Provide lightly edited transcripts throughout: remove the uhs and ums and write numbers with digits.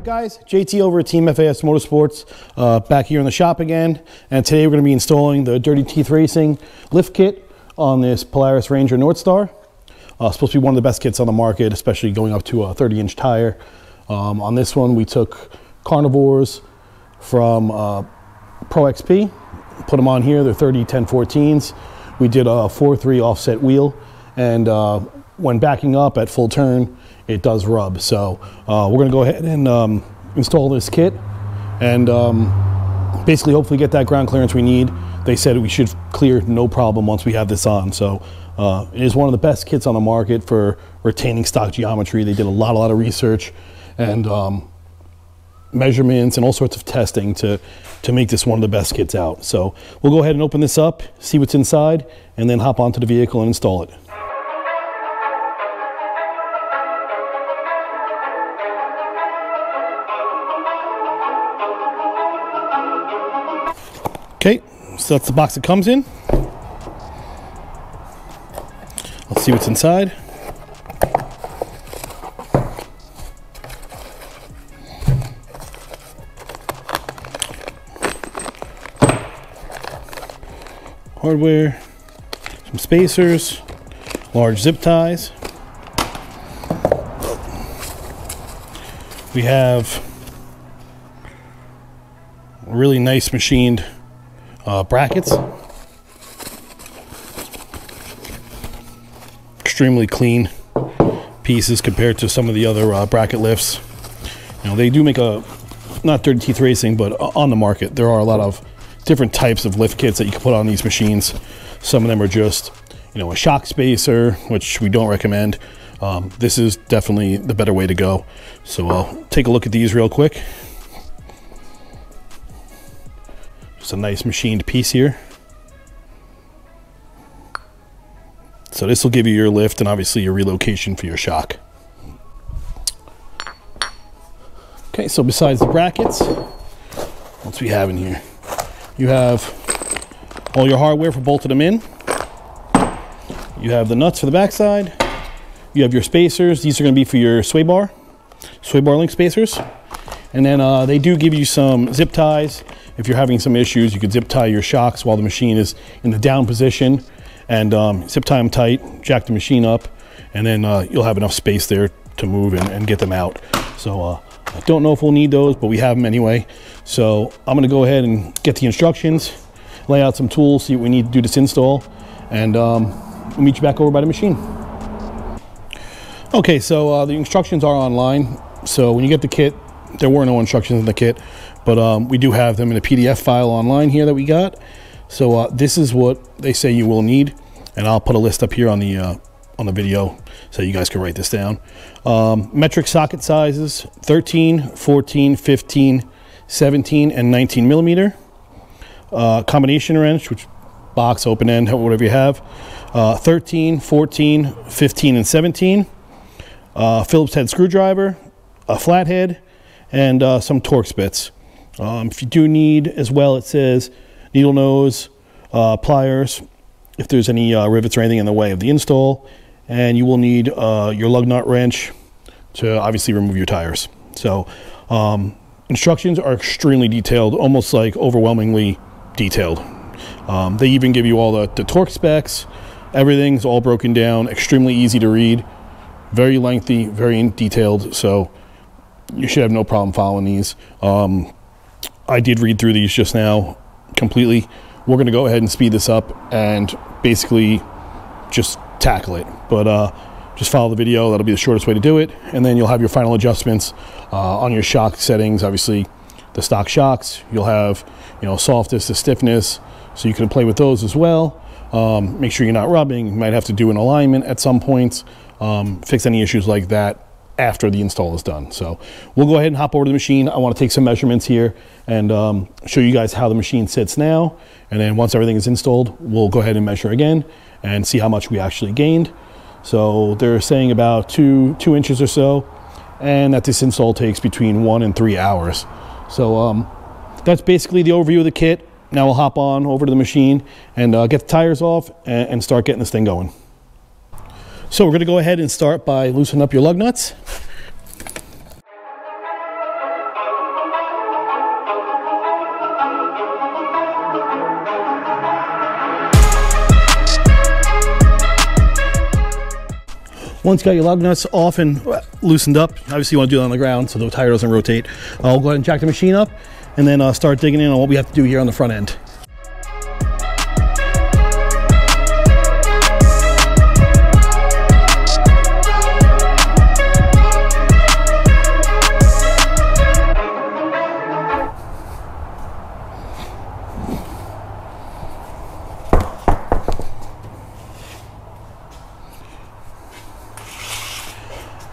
up, guys? JT over at Team FAS Motorsports, back here in the shop again, and today we're going to be installing the Dirty Teeth Racing lift kit on this Polaris Ranger Northstar. Supposed to be one of the best kits on the market, especially going up to a 30-inch tire. On this one, we took carnivores from Pro XP, put them on here. They're 30-10-14s. We did a 4.3 offset wheel, and when backing up at full turn, it does rub. So we're going to go ahead and install this kit and basically hopefully get that ground clearance we need. They said we should clear no problem once we have this on. So it is one of the best kits on the market for retaining stock geometry. They did a lot of research and measurements and all sorts of testing to make this one of the best kits out. So we'll go ahead and open this up, see what's inside, and then hop onto the vehicle and install it. Okay, so that's the box it comes in. Let's see what's inside. Hardware, some spacers, large zip ties. We have really nice machined brackets. Extremely clean pieces compared to some of the other bracket lifts. You know, they do make not Dirty Teeth Racing, but on the market there are a lot of different types of lift kits that you can put on these machines. Some of them are just, you know, a shock spacer, which we don't recommend. This is definitely the better way to go. So I'll take a look at these real quick. Just a nice machined piece here. So this will give you your lift and obviously your relocation for your shock. Okay, so besides the brackets, what do we have in here? You have all your hardware for bolting them in. You have the nuts for the backside. You have your spacers. These are going to be for your sway bar link spacers. And then they do give you some zip ties. If you're having some issues, you could zip tie your shocks while the machine is in the down position, and zip tie them tight, jack the machine up, and then you'll have enough space there to move and get them out. So I don't know if we'll need those, but we have them anyway. So I'm going to go ahead and get the instructions, lay out some tools, see what we need to do this install, and we'll meet you back over by the machine. Okay, so the instructions are online. So when you get the kit, there were no instructions in the kit, but we do have them in a PDF file online here that we got. So this is what they say you will need, and I'll put a list up here on the video so you guys can write this down. Metric socket sizes: 13, 14, 15, 17, and 19 millimeter. Combination wrench, which box, open end, whatever you have. 13, 14, 15, and 17. Phillips head screwdriver, a flathead, and some Torx bits. If you do need as well, it says needle nose, pliers, if there's any rivets or anything in the way of the install, and you will need your lug nut wrench to obviously remove your tires. So instructions are extremely detailed, almost like overwhelmingly detailed. They even give you all the torque specs. Everything's all broken down, extremely easy to read, very lengthy, very detailed, so you should have no problem following these. I did read through these just now completely. We're going to go ahead and speed this up and basically just tackle it, but just follow the video. That'll be the shortest way to do it, and then you'll have your final adjustments on your shock settings. Obviously the stock shocks, you'll have, you know, softness to stiffness, so you can play with those as well. Make sure you're not rubbing. You might have to do an alignment at some points, fix any issues like that after the install is done. So we'll go ahead and hop over to the machine. I want to take some measurements here and show you guys how the machine sits now, and then once everything is installed, we'll go ahead and measure again and see how much we actually gained. So they're saying about two inches or so, and that this install takes between 1 and 3 hours. So that's basically the overview of the kit. Now we'll hop on over to the machine and get the tires off and start getting this thing going. So we're going to go ahead and start by loosening up your lug nuts. Once you got your lug nuts off and loosened up, obviously you want to do it on the ground so the tire doesn't rotate. I'll go ahead and jack the machine up and then start digging in on what we have to do here on the front end.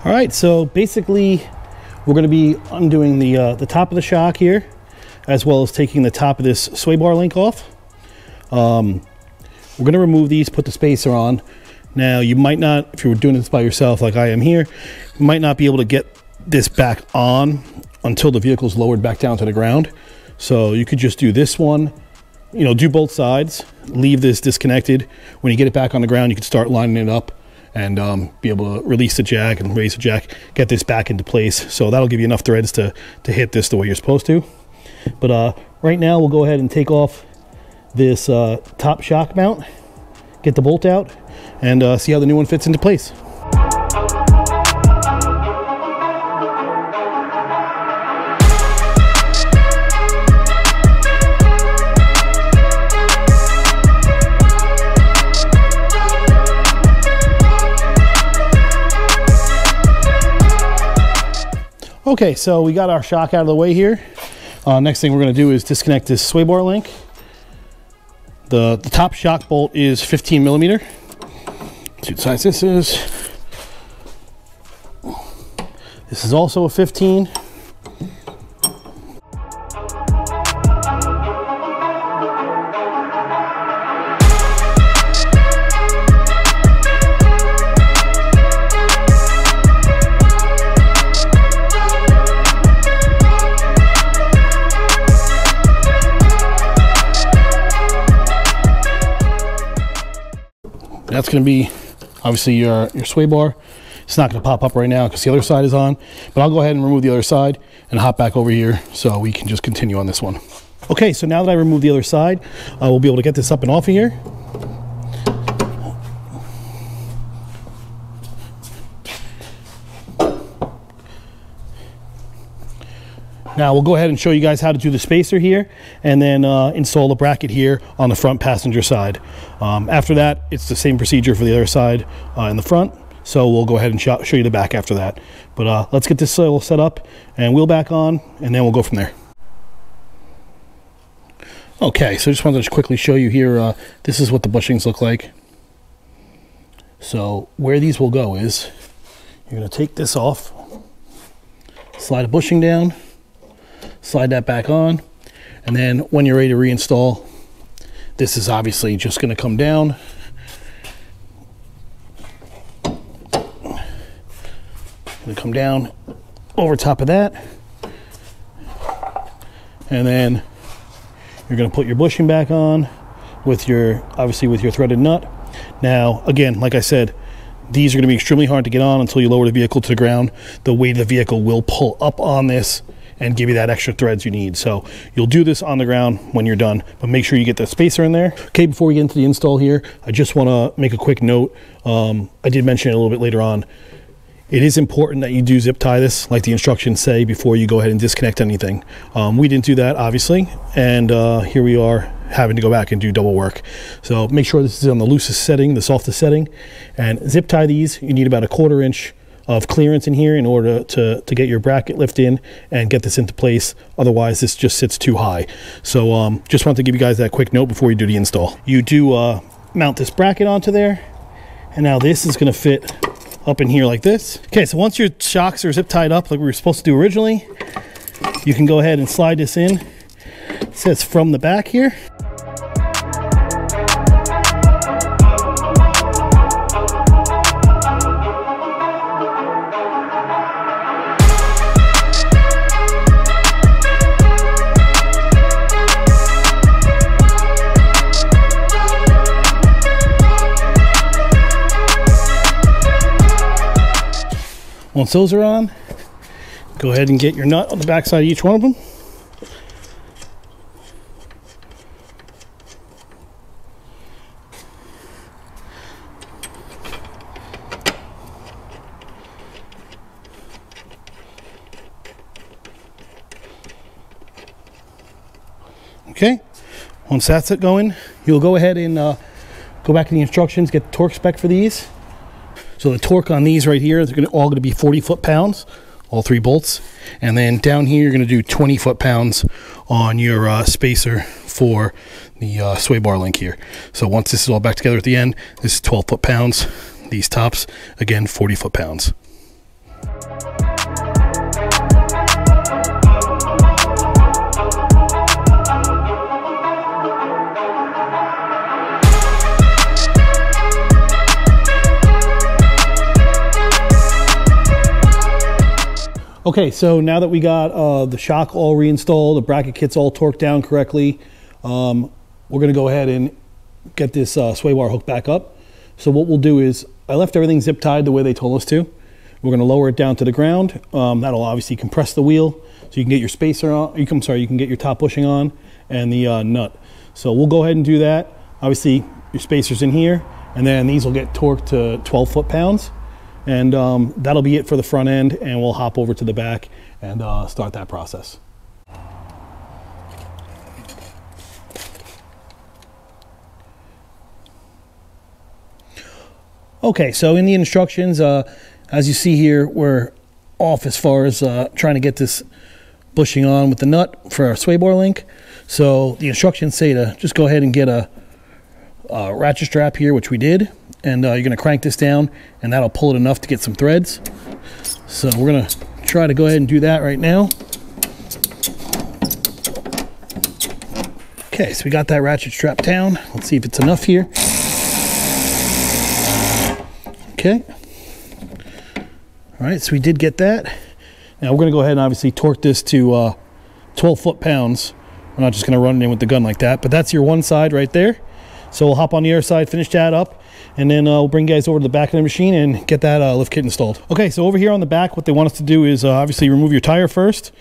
All right, so basically we're going to be undoing the top of the shock here, as well as taking the top of this sway bar link off. We're going to remove these, put the spacer on. Now you might not, if you were doing this by yourself like I am here, you might not be able to get this back on until the vehicle's lowered back down to the ground. So you could just do this one, you know, do both sides, leave this disconnected. When you get it back on the ground, you can start lining it up and be able to release the jack and raise the jack, get this back into place. So that'll give you enough threads to hit this the way you're supposed to. But right now we'll go ahead and take off this top shock mount, get the bolt out, and see how the new one fits into place. Okay, so we got our shock out of the way here. Next thing we're going to do is disconnect this sway bar link. The top shock bolt is 15 millimeter. See what size this is. This is also a 15. That's going to be obviously your sway bar. It's not going to pop up right now because the other side is on, but I'll go ahead and remove the other side and hop back over here so we can just continue on this one. Okay, so now that I removed the other side, we'll be able to get this up and off of here. Now we'll go ahead and show you guys how to do the spacer here and then install the bracket here on the front passenger side. After that, it's the same procedure for the other side in the front. So we'll go ahead and show you the back after that. But let's get this all set up and wheel back on, and then we'll go from there. Okay, so I just wanted to quickly show you here, this is what the bushings look like. So where these will go is, you're gonna take this off, slide a bushing down, slide that back on, and then when you're ready to reinstall, this is obviously just going to come down. Going to come down over top of that, and then you're going to put your bushing back on with your, obviously with your threaded nut. Now again, like I said, these are going to be extremely hard to get on until you lower the vehicle to the ground. The weight of the vehicle will pull up on this and give you that extra threads you need. So you'll do this on the ground when you're done, but make sure you get the spacer in there. Okay, before we get into the install here, I just want to make a quick note. I did mention it a little bit later on. It is important that you do zip tie this, like the instructions say, before you go ahead and disconnect anything. We didn't do that, obviously, and here we are having to go back and do double work. So make sure this is on the loosest setting, the softest setting, and zip tie these. You need about a 1/4 inch of clearance in here in order to get your bracket lift in and get this into place. Otherwise this just sits too high. So just want to give you guys that quick note before you do the install. You do mount this bracket onto there, and now this is going to fit up in here like this. Okay, so once your shocks are zip tied up like we were supposed to do originally, you can go ahead and slide this in. It says from the back here. Once those are on, go ahead and get your nut on the back side of each one of them. Okay, once that's it going, you'll go ahead and go back to the instructions, get the torque spec for these. So the torque on these right here is all going to be 40 foot-pounds, all 3 bolts. And then down here, you're going to do 20 foot-pounds on your spacer for the sway bar link here. So once this is all back together at the end, this is 12 foot-pounds. These tops, again, 40 foot-pounds. Okay, so now that we got the shock all reinstalled, the bracket kit's all torqued down correctly, we're going to go ahead and get this sway bar hooked back up. So what we'll do is, I left everything zip tied the way they told us to. We're going to lower it down to the ground. That'll obviously compress the wheel, so you can get your spacer on. You can get your top bushing on and the nut. So we'll go ahead and do that. Obviously, your spacer's in here, and then these will get torqued to 12 foot-pounds. And that'll be it for the front end, and we'll hop over to the back and start that process. Okay, so in the instructions, as you see here, we're off as far as trying to get this bushing on with the nut for our sway bar link. So the instructions say to just go ahead and get a ratchet strap here, which we did. And you're going to crank this down, and that'll pull it enough to get some threads. So we're going to try to go ahead and do that right now. Okay, so we got that ratchet strap down. Let's see if it's enough here. Okay. All right, so we did get that. Now we're going to go ahead and obviously torque this to 12 foot-pounds. We're not just going to run it in with the gun like that, but that's your one side right there. So we'll hop on the other side, finish that up, and then we'll bring you guys over to the back of the machine and get that lift kit installed. Okay, so over here on the back, what they want us to do is obviously remove your tire first,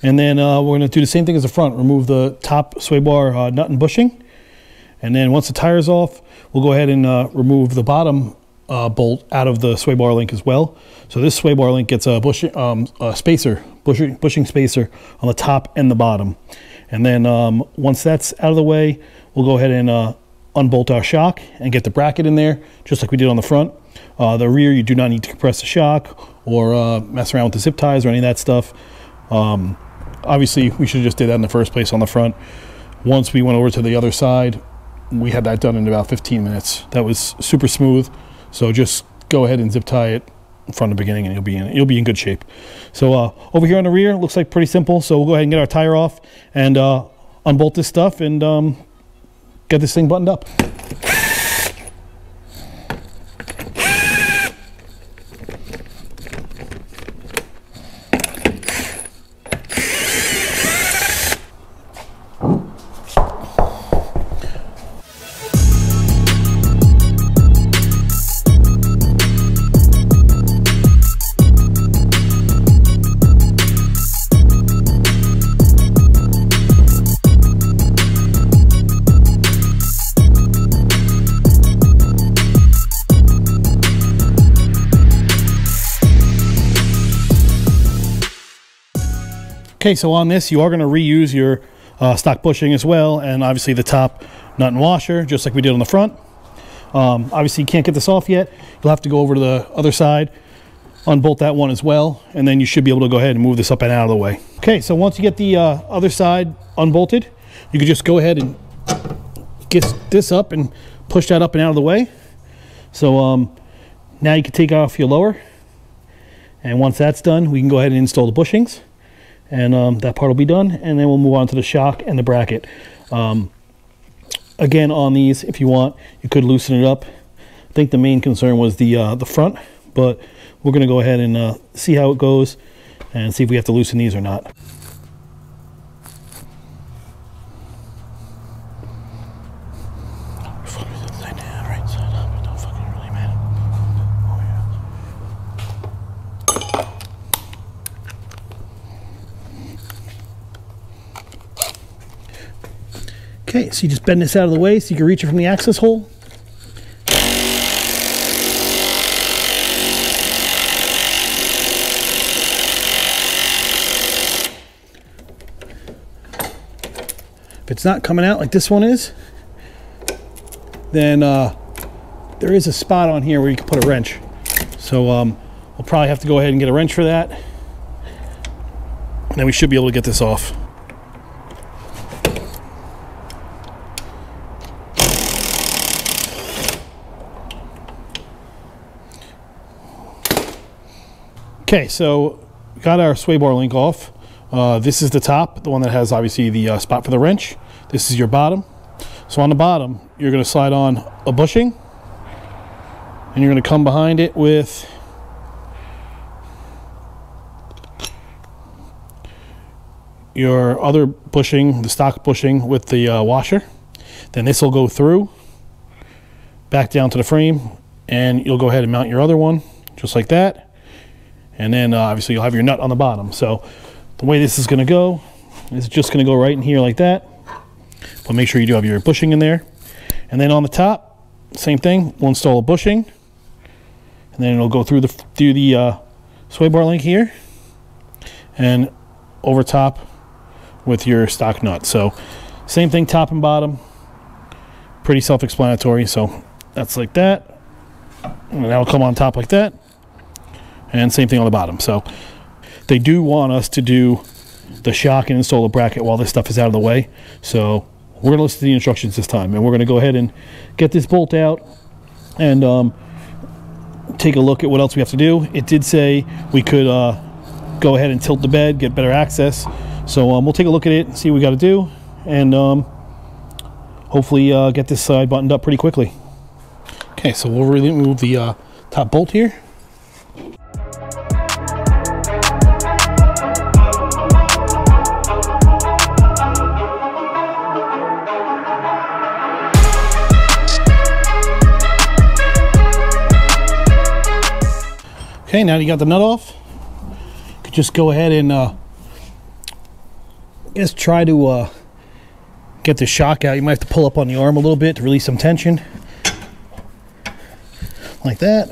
and then we're going to do the same thing as the front, remove the top sway bar nut and bushing. And then once the tire's off, we'll go ahead and remove the bottom bolt out of the sway bar link as well. So this sway bar link gets a bushing spacer on the top and the bottom. And then once that's out of the way, we'll go ahead and unbolt our shock and get the bracket in there, just like we did on the front. The rear, you do not need to compress the shock or mess around with the zip ties or any of that stuff. Obviously, we should have just did that in the first place on the front. Once we went over to the other side, we had that done in about 15 minutes. That was super smooth. So just go ahead and zip tie it from the beginning, and you'll be in good shape. So over here on the rear, looks like pretty simple. So we'll go ahead and get our tire off and unbolt this stuff and get this thing buttoned up. Okay, so on this, you are going to reuse your stock bushing as well, and obviously the top nut and washer, just like we did on the front. Obviously, you can't get this off yet. You'll have to go over to the other side, unbolt that one as well, and then you should be able to go ahead and move this up and out of the way. Okay, so once you get the other side unbolted, you can just go ahead and get this up and push that up and out of the way. So now you can take off your lower, and once that's done, we can go ahead and install the bushings. And that part will be done, and then we'll move on to the shock and the bracket. Again, on these, if you want, you could loosen it up. I think the main concern was the front, but we're going to go ahead and see how it goes and see if we have to loosen these or not. Okay, so you just bend this out of the way so you can reach it from the access hole. If it's not coming out like this one is, then there is a spot on here where you can put a wrench. So we'll probably have to go ahead and get a wrench for that, and then we should be able to get this off. Okay, so got our sway bar link off. This is the top, the one that has obviously the spot for the wrench. This is your bottom. So on the bottom, you're going to slide on a bushing, and you're going to come behind it with your other bushing, the stock bushing with the washer. Then this will go through, back down to the frame, and you'll go ahead and mount your other one, just like that. And then obviously you'll have your nut on the bottom. So the way this is going to go is just going to go right in here like that. But make sure you do have your bushing in there. And then on the top, same thing. We'll install a bushing, and then it'll go through the sway bar link here and over top with your stock nut. So same thing, top and bottom. Pretty self-explanatory. So that's like that, and that'll come on top like that. And same thing on the bottom. So they do want us to do the shock and install a bracket while this stuff is out of the way. So we're going to listen to the instructions this time, and we're going to go ahead and get this bolt out and take a look at what else we have to do. It did say we could go ahead and tilt the bed, get better access. So we'll take a look at it and see what we got to do, and hopefully get this side buttoned up pretty quickly. Okay, so we'll remove the top bolt here. Okay, now that you got the nut off, you could just go ahead and just try to get the shock out. You might have to pull up on the arm a little bit to release some tension, like that.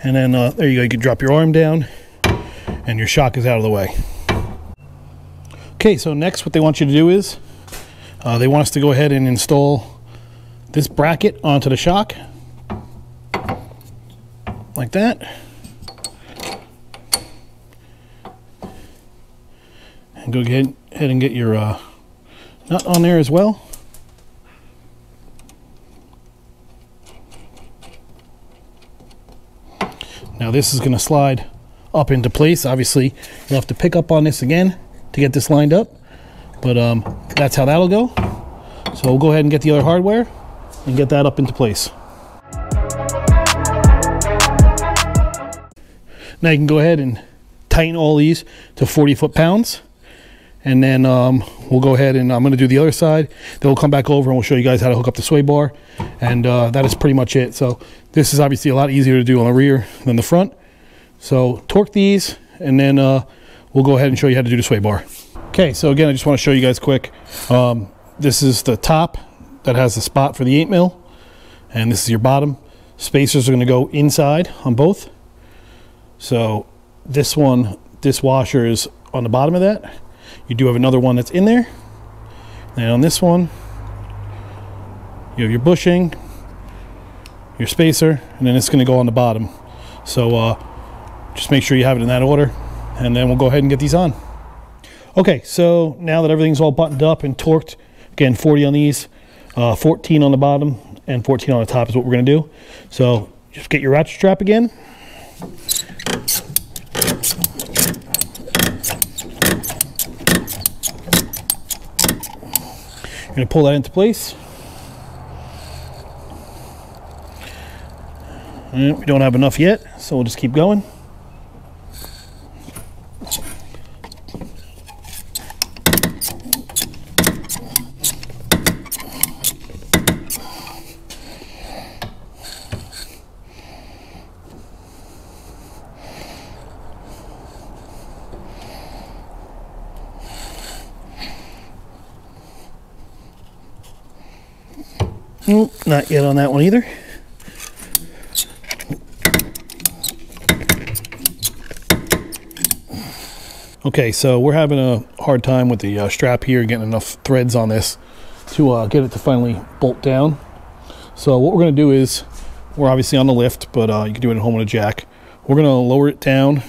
And then there you go, you can drop your arm down and your shock is out of the way. Okay, so next what they want you to do is they want us to go ahead and install this bracket onto the shock, like that. And go ahead and get your nut on there as well. Now this is going to slide up into place. Obviously you'll have to pick up on this again to get this lined up, but that's how that'll go. So we'll go ahead and get the other hardware and get that up into place. Now you can go ahead and tighten all these to 40 foot-pounds, and then we'll go ahead and I'm going to do the other side. Then we'll come back over and we'll show you guys how to hook up the sway bar, and that is pretty much it. So this is obviously a lot easier to do on the rear than the front. So torque these, and then we'll go ahead and show you how to do the sway bar. Okay, so again, I just want to show you guys quick. This is the top that has the spot for the 8mm, and this is your bottom. Spacers are going to go inside on both. So this one, this washer is on the bottom of that. You do have another one that's in there. And on this one, you have your bushing, your spacer, and then it's going to go on the bottom. So just make sure you have it in that order, and then we'll go ahead and get these on. Okay, so now that everything's all buttoned up and torqued, again, 40 on these, 14 on the bottom, and 14 on the top is what we're going to do. So just get your ratchet strap again. You're going to pull that into place. And we don't have enough yet, so we'll just keep going. Not yet on that one either. Okay, so we're having a hard time with the strap here, getting enough threads on this to get it to finally bolt down. So what we're going to do is, we're obviously on the lift, but you can do it at home with a jack. We're going to lower it down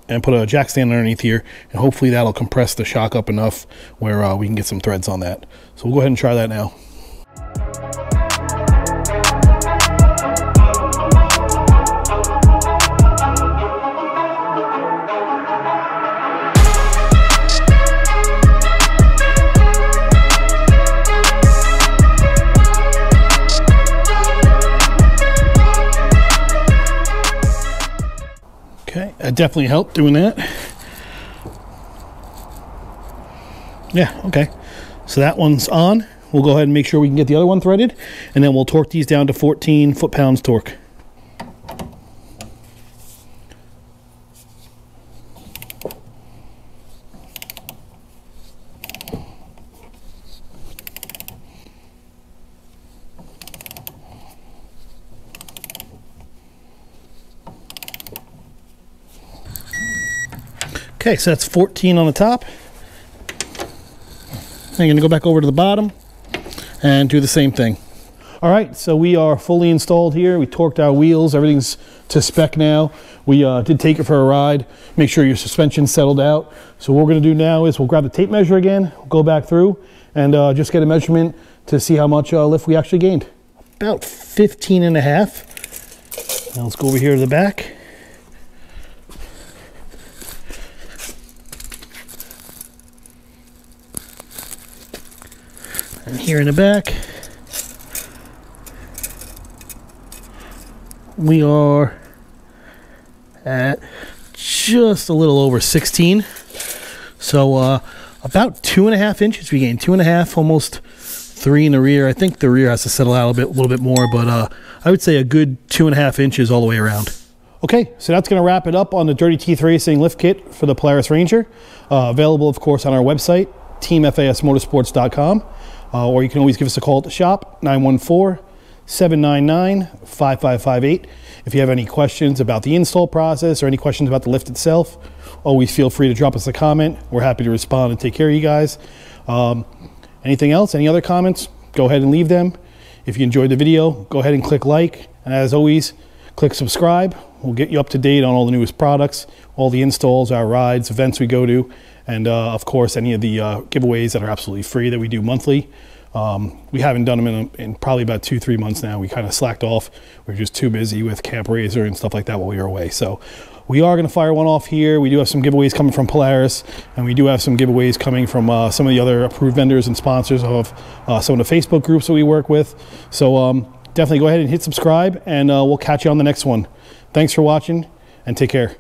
and put a jack stand underneath here, and hopefully that'll compress the shock up enough where we can get some threads on that. So we'll go ahead and try that now. Okay, that definitely helped doing that. Yeah, okay. So that one's on. We'll go ahead and make sure we can get the other one threaded, and then we'll torque these down to 14 foot-pounds torque. Okay, so that's 14 on the top. I'm going to go back over to the bottom and do the same thing. All right, so we are fully installed here. We torqued our wheels. Everything's to spec now. We did take it for a ride. Make sure your suspension's settled out. So what we're going to do now is we'll grab the tape measure again, go back through, and just get a measurement to see how much lift we actually gained. About 15 and a half. Now let's go over here to the back. And here in the back, we are at just a little over 16. So about 2.5 inches. We gained 2.5, almost 3 in the rear. I think the rear has to settle out a little bit more, but I would say a good 2.5 inches all the way around. Okay, so that's going to wrap it up on the Dirty Teeth Racing lift kit for the Polaris Ranger. Available, of course, on our website, teamfasmotorsports.com. Or you can always give us a call at the shop, 914-799-5558. If you have any questions about the install process or any questions about the lift itself, always feel free to drop us a comment. We're happy to respond and take care of you guys. Anything else, any other comments, go ahead and leave them. If you enjoyed the video, go ahead and click like. And as always, click subscribe. We'll get you up to date on all the newest products, all the installs, our rides, events we go to, and of course any of the giveaways that are absolutely free that we do monthly. We haven't done them in probably about 2-3 months now. We kind of slacked off. We were just too busy with Camp Razor and stuff like that while we were away. So we are going to fire one off here. We do have some giveaways coming from Polaris, and we do have some giveaways coming from some of the other approved vendors and sponsors of some of the Facebook groups that we work with. So definitely go ahead and hit subscribe, and we'll catch you on the next one. Thanks for watching, and take care.